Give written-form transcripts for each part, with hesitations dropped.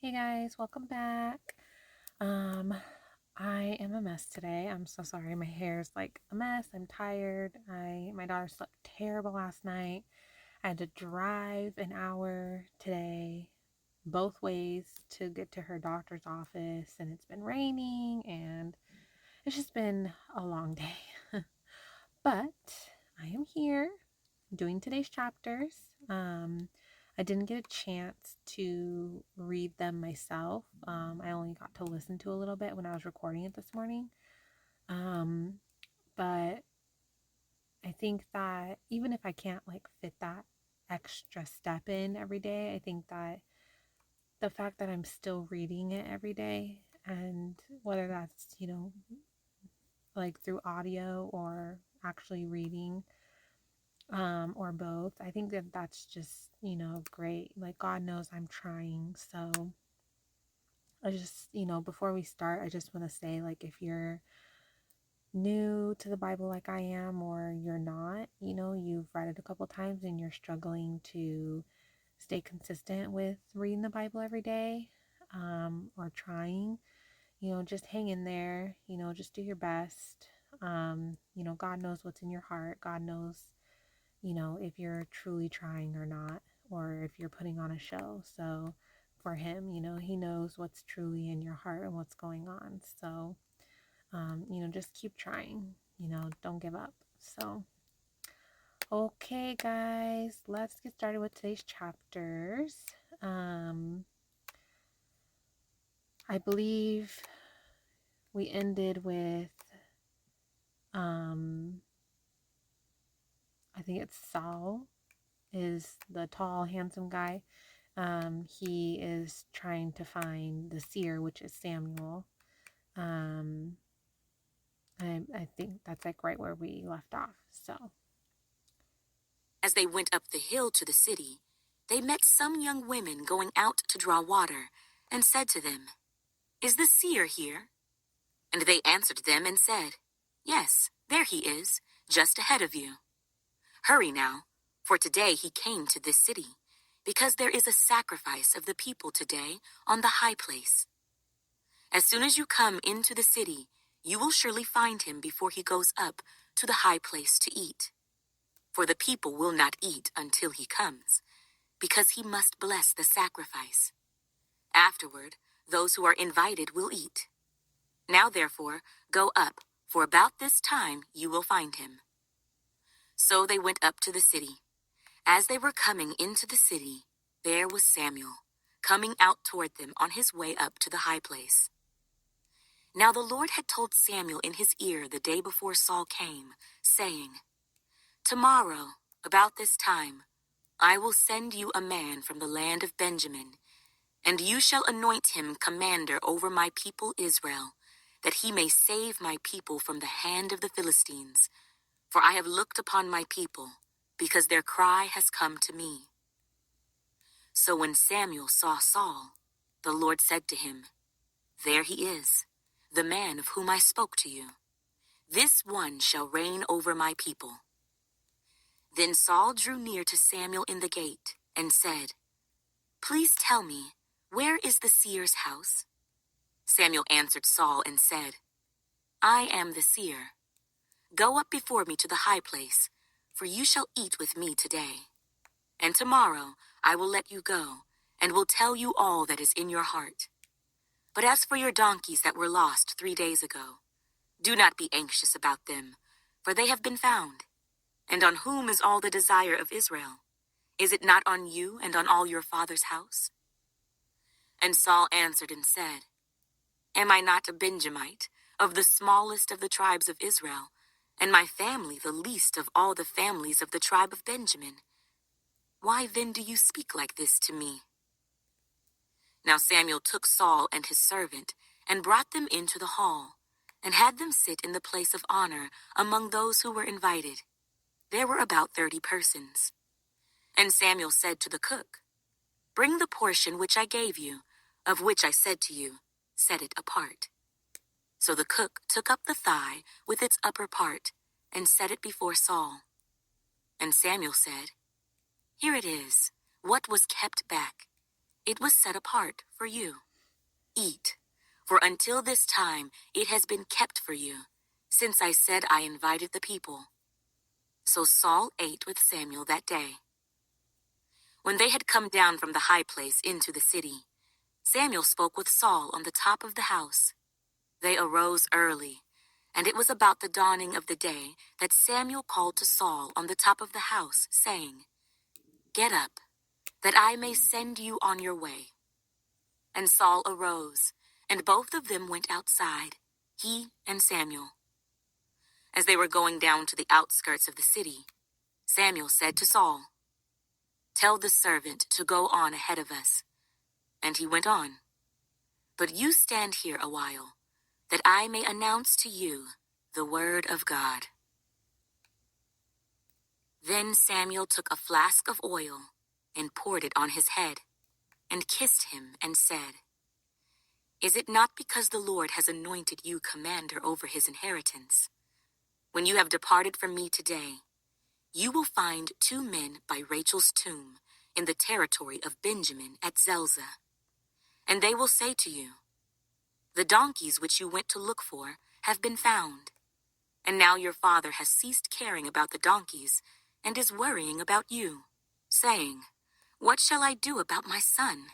Hey guys, welcome back. Um, I am a mess today. I'm so sorry. My hair's like a mess. I'm tired. My daughter slept terrible last night. I had to drive an hour today, both ways to get to her doctor's office, and it's been raining and it's just been a long day. But I am here doing today's chapters. I didn't get a chance to read them myself. I only got to listen to a little bit when I was recording it this morning. Um, but I think that even if I can't like fit that extra step in every day, I think that the fact that I'm still reading it every day, and whether that's, like through audio or actually reading, or both. I think that that's just, great. Like, God knows I'm trying. So I just, before we start, I just want to say, like, if you're new to the Bible like I am, or you're not, you've read it a couple times and you're struggling to stay consistent with reading the Bible every day, or trying, just hang in there, just do your best. God knows what's in your heart. God knows, if you're truly trying or not, or if you're putting on a show. So for him, he knows what's truly in your heart and what's going on. So, just keep trying, don't give up. So, okay, guys, let's get started with today's chapters. Um, I believe we ended with, um, I think it's Saul is the tall, handsome guy. He is trying to find the seer, which is Samuel. Um, I think that's like right where we left off. So, As they went up the hill to the city, they met some young women going out to draw water, and said to them, "Is the seer here?" And they answered them and said, "Yes, there he is, just ahead of you. Hurry now, for today he came to this city, because there is a sacrifice of the people today on the high place. As soon as you come into the city, you will surely find him before he goes up to the high place to eat. For the people will not eat until he comes, because he must bless the sacrifice. Afterward, those who are invited will eat. Now therefore, go up, for about this time you will find him." So they went up to the city. As they were coming into the city, there was Samuel, coming out toward them on his way up to the high place. Now the Lord had told Samuel in his ear the day before Saul came, saying, "Tomorrow, about this time, I will send you a man from the land of Benjamin, and you shall anoint him commander over my people Israel, that he may save my people from the hand of the Philistines. For I have looked upon my people, because their cry has come to me." So when Samuel saw Saul, the Lord said to him, "There he is, the man of whom I spoke to you. This one shall reign over my people." Then Saul drew near to Samuel in the gate and said, "Please tell me, where is the seer's house?" Samuel answered Saul and said, "I am the seer. Go up before me to the high place, for you shall eat with me today. And tomorrow I will let you go, and will tell you all that is in your heart. But as for your donkeys that were lost 3 days ago, do not be anxious about them, for they have been found. And on whom is all the desire of Israel? Is it not on you and on all your father's house?" And Saul answered and said, "Am I not a Benjamite, of the smallest of the tribes of Israel, and my family the least of all the families of the tribe of Benjamin? Why then do you speak like this to me?" Now Samuel took Saul and his servant, and brought them into the hall, and had them sit in the place of honor among those who were invited. There were about 30 persons. And Samuel said to the cook, "Bring the portion which I gave you, of which I said to you, set it apart." So the cook took up the thigh with its upper part, and set it before Saul. And Samuel said, "Here it is, what was kept back. It was set apart for you. Eat, for until this time it has been kept for you, since I said I invited the people." So Saul ate with Samuel that day. When they had come down from the high place into the city, Samuel spoke with Saul on the top of the house. They arose early, and it was about the dawning of the day that Samuel called to Saul on the top of the house, saying, "Get up, that I may send you on your way." And Saul arose, and both of them went outside, he and Samuel. As they were going down to the outskirts of the city, Samuel said to Saul, "Tell the servant to go on ahead of us." And he went on. "But you stand here a while, that I may announce to you the word of God." Then Samuel took a flask of oil and poured it on his head, and kissed him and said, "Is it not because the Lord has anointed you commander over his inheritance? When you have departed from me today, you will find 2 men by Rachel's tomb in the territory of Benjamin at Zelzah. And they will say to you, 'The donkeys which you went to look for have been found.' And now your father has ceased caring about the donkeys and is worrying about you, saying, 'What shall I do about my son?'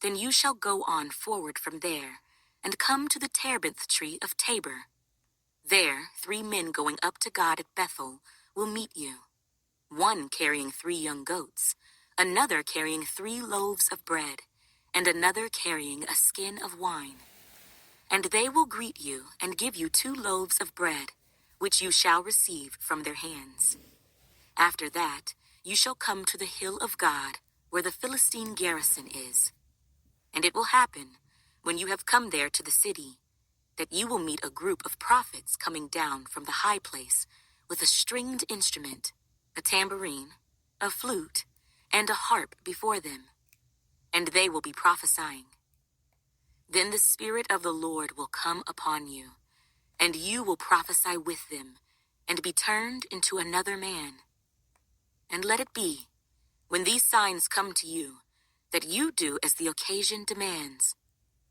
Then you shall go on forward from there and come to the terebinth tree of Tabor. There 3 men going up to God at Bethel will meet you, one carrying 3 young goats, another carrying 3 loaves of bread, and another carrying a skin of wine. And they will greet you and give you 2 loaves of bread, which you shall receive from their hands. After that, you shall come to the hill of God, where the Philistine garrison is. And it will happen, when you have come there to the city, that you will meet a group of prophets coming down from the high place with a stringed instrument, a tambourine, a flute, and a harp before them. And they will be prophesying. Then the Spirit of the Lord will come upon you, and you will prophesy with them, and be turned into another man. And let it be, when these signs come to you, that you do as the occasion demands,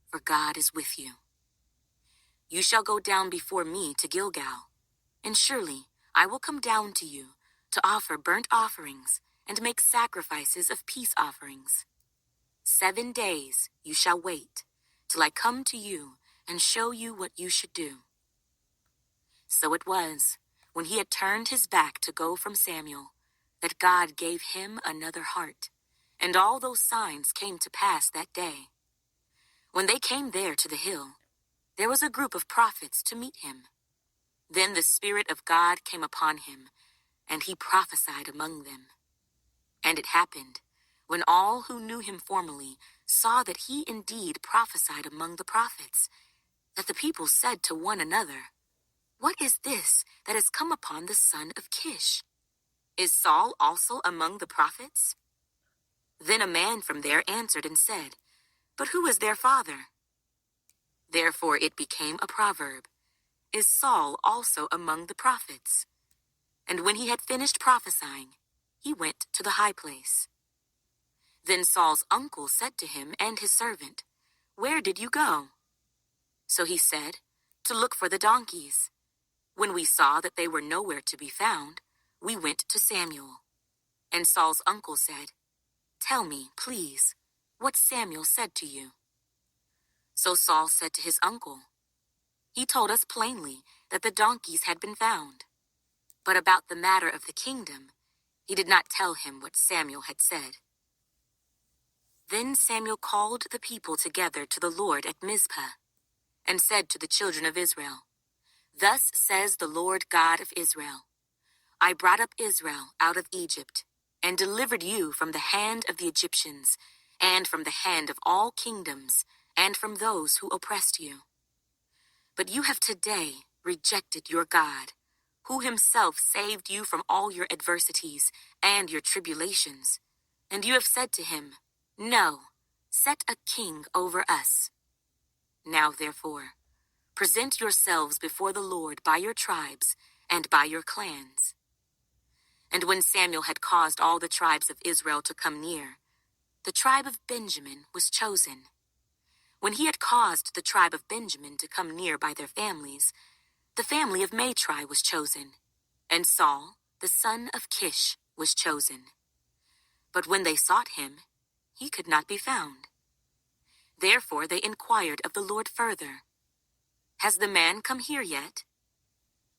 for God is with you. You shall go down before me to Gilgal, and surely I will come down to you to offer burnt offerings and make sacrifices of peace offerings. 7 days you shall wait, till I come to you and show you what you should do." So it was, when he had turned his back to go from Samuel, that God gave him another heart, and all those signs came to pass that day. When they came there to the hill, there was a group of prophets to meet him. Then the Spirit of God came upon him, and he prophesied among them. And it happened, when all who knew him formerly saw that he indeed prophesied among the prophets, that the people said to one another, "What is this that has come upon the son of Kish? Is Saul also among the prophets?" Then a man from there answered and said, "But who is their father?" Therefore it became a proverb, "Is Saul also among the prophets?" And when he had finished prophesying, he went to the high place. Then Saul's uncle said to him and his servant, "Where did you go?" So he said, "To look for the donkeys. When we saw that they were nowhere to be found, we went to Samuel." And Saul's uncle said, "Tell me, please, what Samuel said to you." So Saul said to his uncle, "He told us plainly that the donkeys had been found. But about the matter of the kingdom, he did not tell him what Samuel had said." Then Samuel called the people together to the Lord at Mizpah, and said to the children of Israel, "Thus says the Lord God of Israel, I brought up Israel out of Egypt, and delivered you from the hand of the Egyptians, and from the hand of all kingdoms, and from those who oppressed you. But you have today rejected your God, who himself saved you from all your adversities and your tribulations, and you have said to him, 'No, set a king over us.' Now therefore, present yourselves before the Lord by your tribes and by your clans." And when Samuel had caused all the tribes of Israel to come near, the tribe of Benjamin was chosen. When he had caused the tribe of Benjamin to come near by their families, the family of Matri was chosen, and Saul, the son of Kish, was chosen. But when they sought him, he could not be found. Therefore they inquired of the Lord further, "Has the man come here yet?"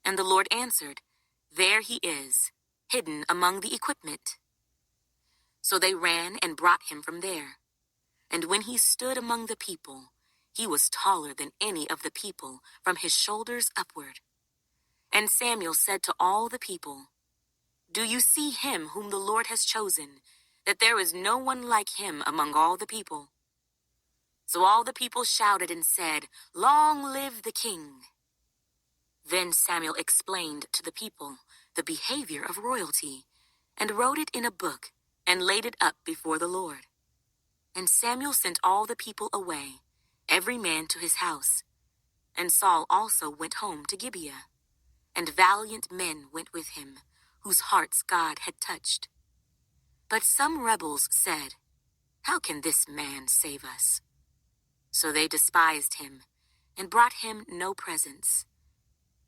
And the Lord answered, "There he is, hidden among the equipment." So they ran and brought him from there. And when he stood among the people, he was taller than any of the people from his shoulders upward. And Samuel said to all the people, "Do you see him whom the Lord has chosen, that there is no one like him among all the people?" So all the people shouted and said, "Long live the king!" Then Samuel explained to the people the behavior of royalty, and wrote it in a book, and laid it up before the Lord. And Samuel sent all the people away, every man to his house. And Saul also went home to Gibeah, and valiant men went with him, whose hearts God had touched. But some rebels said, "How can this man save us?" So they despised him, and brought him no presents.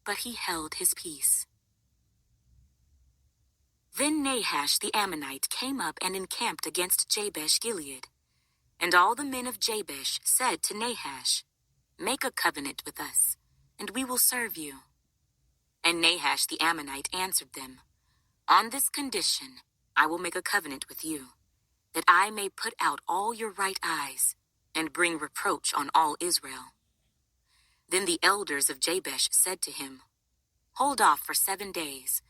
But he held his peace. Then Nahash the Ammonite came up and encamped against Jabesh Gilead. And all the men of Jabesh said to Nahash, "Make a covenant with us, and we will serve you." And Nahash the Ammonite answered them, "On this condition I will make a covenant with you, that I may put out all your right eyes, and bring reproach on all Israel." Then the elders of Jabesh said to him, "Hold off for 7 days,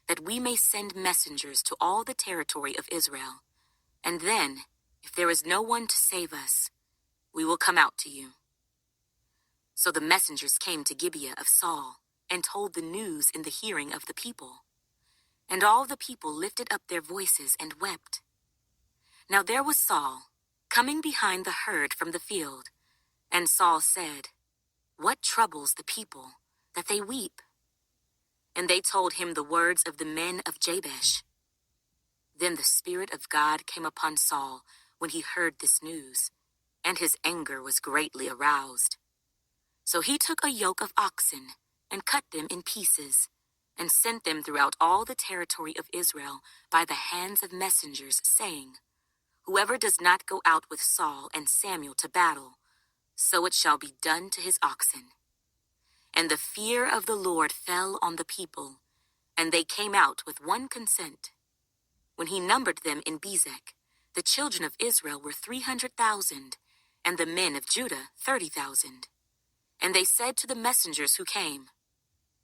that we may send messengers to all the territory of Israel, and then, if there is no one to save us, we will come out to you." So the messengers came to Gibeah of Saul, and told the news in the hearing of the people. And all the people lifted up their voices and wept. Now there was Saul, coming behind the herd from the field, and Saul said, "What troubles the people, that they weep?" And they told him the words of the men of Jabesh. Then the Spirit of God came upon Saul when he heard this news, and his anger was greatly aroused. So he took a yoke of oxen, and cut them in pieces, and sent them throughout all the territory of Israel by the hands of messengers, saying, "Whoever does not go out with Saul and Samuel to battle, so it shall be done to his oxen." And the fear of the Lord fell on the people, and they came out with one consent. When he numbered them in Bezek, the children of Israel were 300,000, and the men of Judah 30,000. And they said to the messengers who came,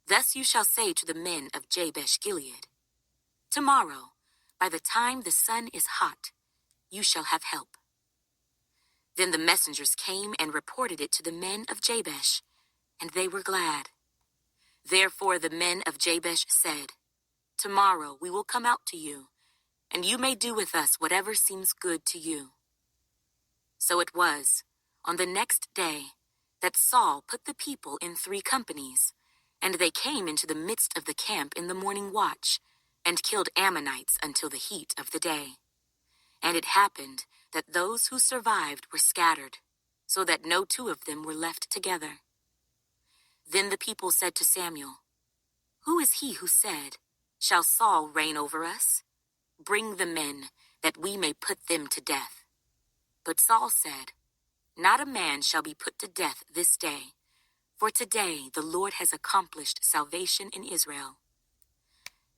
"Thus you shall say to the men of Jabesh Gilead, tomorrow, by the time the sun is hot, you shall have help." Then the messengers came and reported it to the men of Jabesh, and they were glad. Therefore the men of Jabesh said, "Tomorrow we will come out to you, and you may do with us whatever seems good to you." So it was, on the next day, that Saul put the people in 3 companies, and they came into the midst of the camp in the morning watch, and killed Ammonites until the heat of the day. And it happened that those who survived were scattered, so that no 2 of them were left together. Then the people said to Samuel, "Who is he who said, 'Shall Saul reign over us?' Bring the men, that we may put them to death." But Saul said, "Not a man shall be put to death this day, for today the Lord has accomplished salvation in Israel."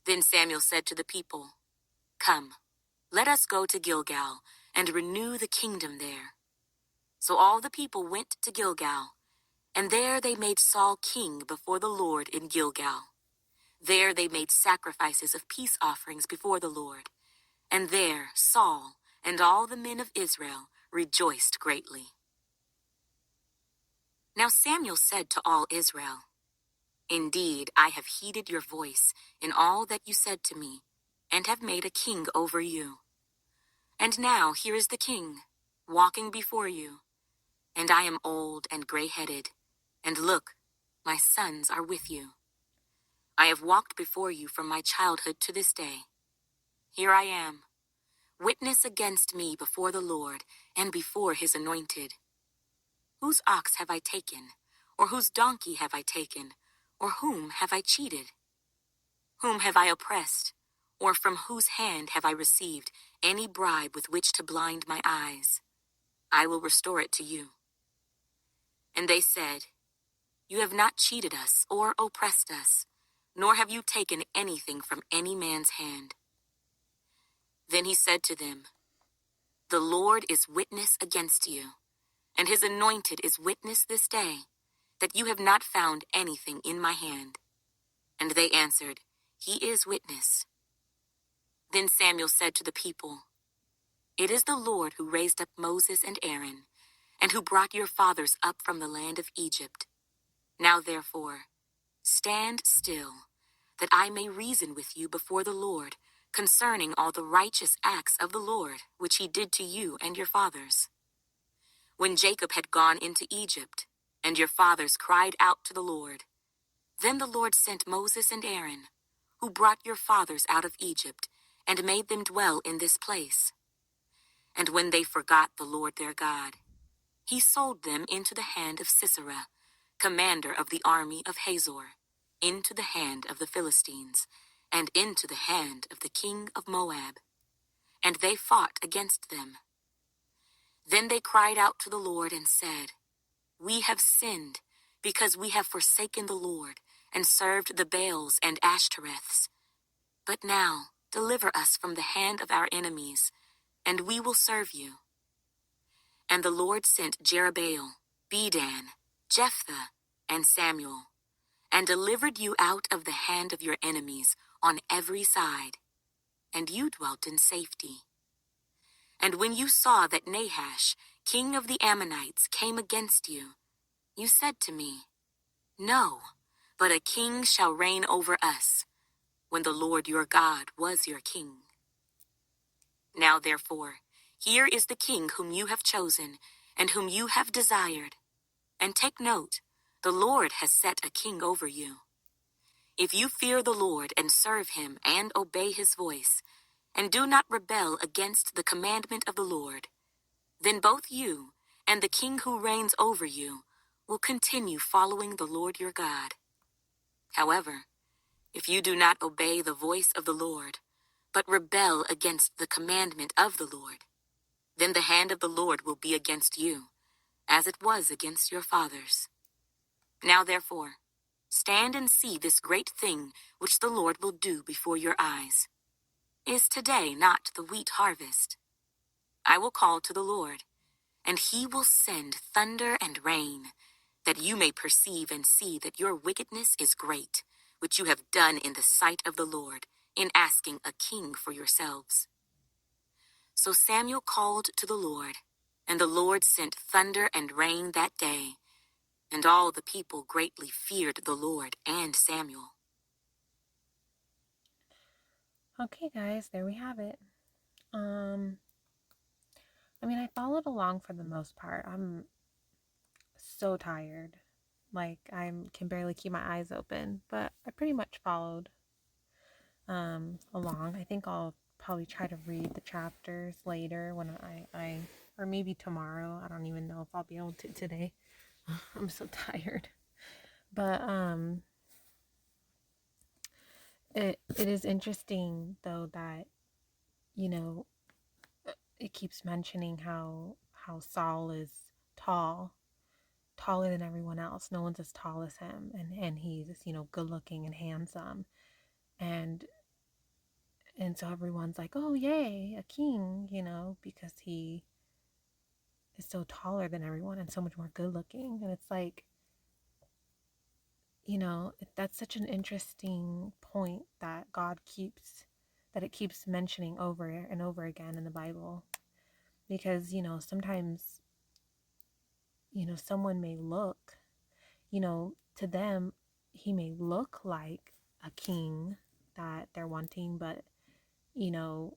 Then Samuel said to the people, "Come, let us go to Gilgal, and renew the kingdom there." So all the people went to Gilgal, and there they made Saul king before the Lord in Gilgal. There they made sacrifices of peace offerings before the Lord, and there Saul and all the men of Israel rejoiced greatly. Now Samuel said to all Israel, "Indeed, I have heeded your voice in all that you said to me, and have made a king over you. And now here is the king, walking before you, and I am old and gray-headed, and look, my sons are with you. I have walked before you from my childhood to this day. Here I am. witness against me before the Lord and before his anointed. Whose ox have I taken, or whose donkey have I taken, or whom have I cheated? Whom have I oppressed, or from whose hand have I received any bribe with which to blind my eyes? I will restore it to you. And they said, You have not cheated us or oppressed us, nor have you taken anything from any man's hand. Then he said to them, The Lord is witness against you, and his anointed is witness this day, that you have not found anything in my hand. And they answered, He is witness. Then Samuel said to the people, It is the Lord who raised up Moses and Aaron, and who brought your fathers up from the land of Egypt. Now therefore, stand still, that I may reason with you before the Lord concerning all the righteous acts of the Lord, which he did to you and your fathers. When Jacob had gone into Egypt, and your fathers cried out to the Lord, then the Lord sent Moses and Aaron, who brought your fathers out of Egypt, and made them dwell in this place. And when they forgot the Lord their God, he sold them into the hand of Sisera, commander of the army of Hazor, into the hand of the Philistines, and into the hand of the king of Moab. And they fought against them. Then they cried out to the Lord and said, We have sinned, because we have forsaken the Lord, and served the Baals and Ashtoreths. But now deliver us from the hand of our enemies, and we will serve you. And the Lord sent Jerubbaal, Bedan, Jephthah, and Samuel, and delivered you out of the hand of your enemies on every side, and you dwelt in safety. And when you saw that Nahash, king of the Ammonites, came against you, you said to me, No, but a king shall reign over us, when the Lord your God was your king. Now therefore, here is the king whom you have chosen, and whom you have desired. And take note, the Lord has set a king over you. If you fear the Lord and serve him and obey his voice, and do not rebel against the commandment of the Lord, then both you and the king who reigns over you will continue following the Lord your God. However, if you do not obey the voice of the Lord, but rebel against the commandment of the Lord, then the hand of the Lord will be against you, as it was against your fathers. Now therefore, stand and see this great thing which the Lord will do before your eyes. Is today not the wheat harvest? I will call to the Lord, and he will send thunder and rain, that you may perceive and see that your wickedness is great, which you have done in the sight of the Lord, in asking a king for yourselves. So Samuel called to the Lord, and the Lord sent thunder and rain that day, and all the people greatly feared the Lord and Samuel. Okay, guys, there we have it. I mean, I followed along for the most part. I'm so tired. Like, I can barely keep my eyes open, but I pretty much followed along. I think I'll probably try to read the chapters later when I or maybe tomorrow. I don't even know if I'll be able to today. I'm so tired. But it is interesting though that, you know, it keeps mentioning how Saul is taller than everyone else. No one's as tall as him, and he's, you know, good looking and handsome, and so everyone's like, oh yay, a king, you know, because he is so taller than everyone and so much more good looking. And it's like, you know, that's such an interesting point that it keeps mentioning over and over again in the Bible, because, you know, sometimes, you know, someone may look, you know, to them, he may look like a king that they're wanting, but, you know,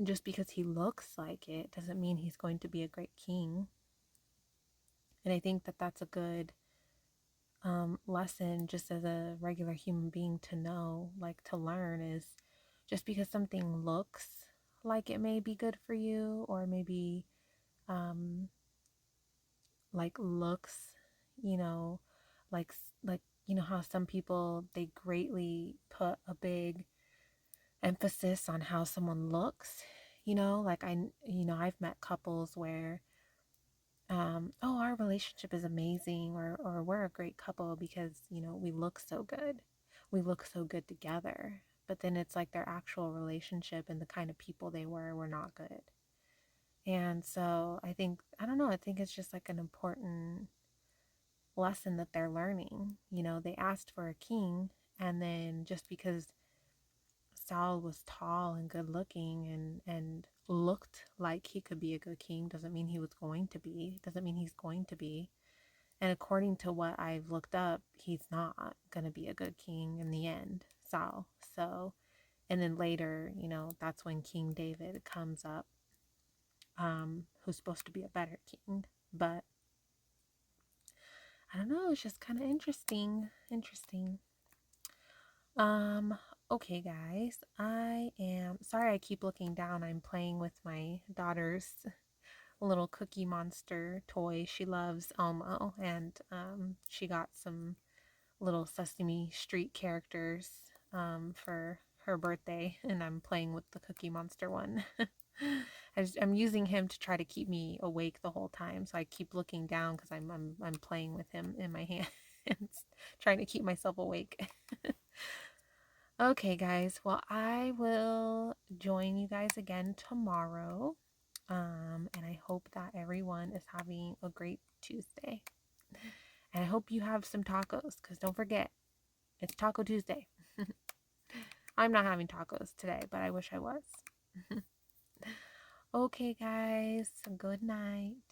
just because he looks like it doesn't mean he's going to be a great king. And I think that that's a good lesson just as a regular human being to know, like to learn, is just because something looks like it may be good for you, or maybe um like looks, you know, like you know how some people, they greatly put a big emphasis on how someone looks, like I've met couples where oh, our relationship is amazing, or we're a great couple because we look so good, together, but then it's like their actual relationship and the kind of people they were not good. And so I don't know, I think it's just like an important lesson that they're learning. They asked for a king, and then just because Saul was tall and good looking and looked like he could be a good king doesn't mean he was going to be, doesn't mean he's going to be. And according to what I've looked up, he's not going to be a good king in the end, Saul. So, and then later, that's when King David comes up, who's supposed to be a better king. But I don't know, it's just kind of interesting. Um, okay, guys, I am sorry I keep looking down. I'm playing with my daughter's little Cookie Monster toy. She loves Elmo, and she got some little Sesame Street characters for her birthday, and I'm playing with the Cookie Monster one. I'm using him to try to keep me awake the whole time, so I keep looking down because I'm playing with him in my hands, trying to keep myself awake. Okay, guys. Well, I will join you guys again tomorrow. And I hope that everyone is having a great Tuesday. And I hope you have some tacos, because don't forget, it's Taco Tuesday. I'm not having tacos today, but I wish I was. Okay, guys. Good night.